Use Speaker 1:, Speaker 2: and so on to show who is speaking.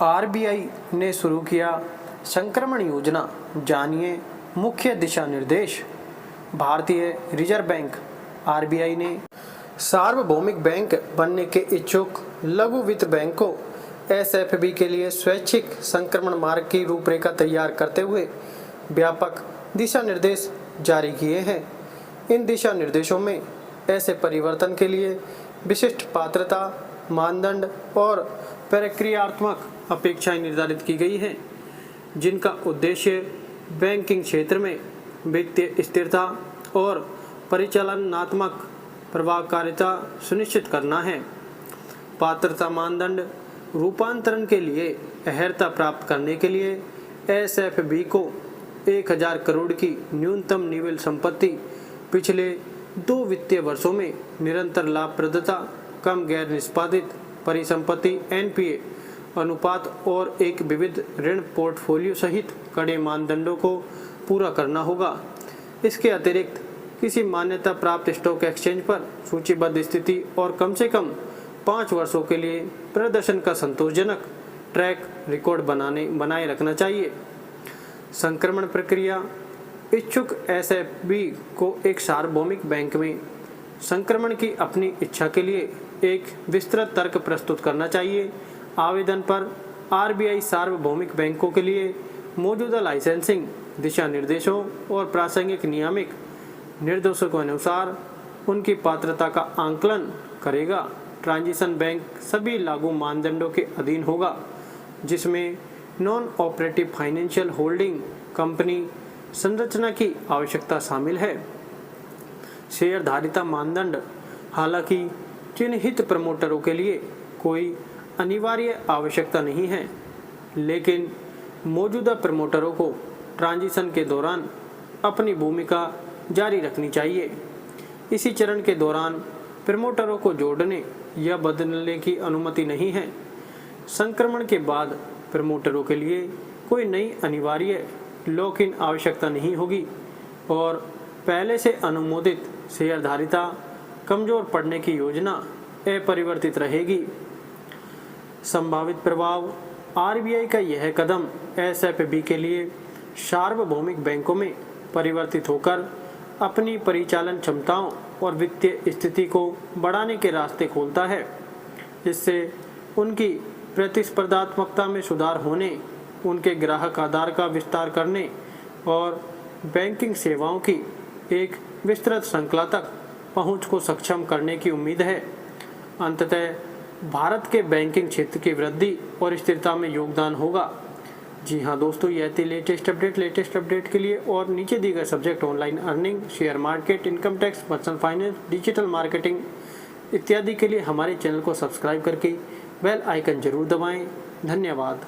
Speaker 1: RBI ने शुरू किया संक्रमण योजना, जानिए मुख्य दिशा निर्देश। भारतीय रिजर्व बैंक आरबीआई ने सार्वभौमिक बैंक बनने के इच्छुक लघु वित्त बैंक को एसएफबी के लिए स्वैच्छिक संक्रमण मार्ग की रूपरेखा तैयार करते हुए व्यापक दिशा निर्देश जारी किए हैं। इन दिशा निर्देशों में ऐसे परिवर्तन के लिए विशिष्ट पात्रता, मानदंड और प्रक्रियात्मक अपेक्षाएं निर्धारित की गई हैं, जिनका उद्देश्य बैंकिंग क्षेत्र में वित्तीय स्थिरता और परिचालनात्मक प्रभावकारिता सुनिश्चित करना है। पात्रता मानदंड रूपांतरण के लिए अर्हता प्राप्त करने के लिए एसएफबी को 1000 करोड़ की न्यूनतम निवेश संपत्ति, पिछले 2 वित्तीय वर्षों में निरंतर लाभप्रदता, कम गैर निष्पादित परिसंपत्ति एनपीए अनुपात और एक विविध ऋण पोर्टफोलियो सहित कड़े मानदंडों को पूरा करना होगा। इसके अतिरिक्त किसी मान्यता प्राप्त स्टॉक एक्सचेंज पर सूचीबद्ध स्थिति और कम से कम 5 वर्षों के लिए प्रदर्शन का संतोषजनक ट्रैक रिकॉर्ड बनाए रखना चाहिए। संक्रमण प्रक्रिया: इच्छुक एसएफबी को एक सार्वभौमिक बैंक में संक्रमण की अपनी इच्छा के लिए एक विस्तृत तर्क प्रस्तुत करना चाहिए। आवेदन पर आरबीआई सार्वभौमिक बैंकों के लिए मौजूदा लाइसेंसिंग दिशा निर्देशों और प्रासंगिक नियामक निर्देशों के अनुसार उनकी पात्रता का आंकलन करेगा। ट्रांजिशन बैंक सभी लागू मानदंडों के अधीन होगा, जिसमें non operative financial holding company संरचना की आवश्यकता शामिल है। शेयरधारिता मानदंड: हालांकि चिन्हित प्रमोटरों के लिए कोई अनिवार्य आवश्यकता नहीं है, लेकिन मौजूदा प्रमोटरों को ट्रांजिशन के दौरान अपनी भूमिका जारी रखनी चाहिए। इसी चरण के दौरान प्रमोटरों को जोड़ने या बदलने की अनुमति नहीं है। संक्रमण के बाद प्रमोटरों के लिए कोई नई अनिवार्य लॉक इन आवश्यकता नहीं होगी और पहले से अनुमोदित शेयरधारिता कमजोर पड़ने की योजना अपरिवर्तित रहेगी। संभावित प्रभाव: आरबीआई का यह कदम एसएफबी के लिए सार्वभौमिक बैंकों में परिवर्तित होकर अपनी परिचालन क्षमताओं और वित्तीय स्थिति को बढ़ाने के रास्ते खोलता है। इससे उनकी प्रतिस्पर्धात्मकता में सुधार होने, उनके ग्राहक आधार का विस्तार करने और बैंकिंग सेवाओं की एक विस्तृत श्रृंखला तक पहुंच को सक्षम करने की उम्मीद है। अंततः भारत के बैंकिंग क्षेत्र की वृद्धि और स्थिरता में योगदान होगा। जी हाँ दोस्तों, यह थी लेटेस्ट अपडेट के लिए और नीचे दिए गए subject online earning, share market, income tax, personal finance, digital marketing इत्यादि के लिए हमारे चैनल को सब्सक्राइब करके बेल आइकन जरूर दबाएं। धन्यवाद।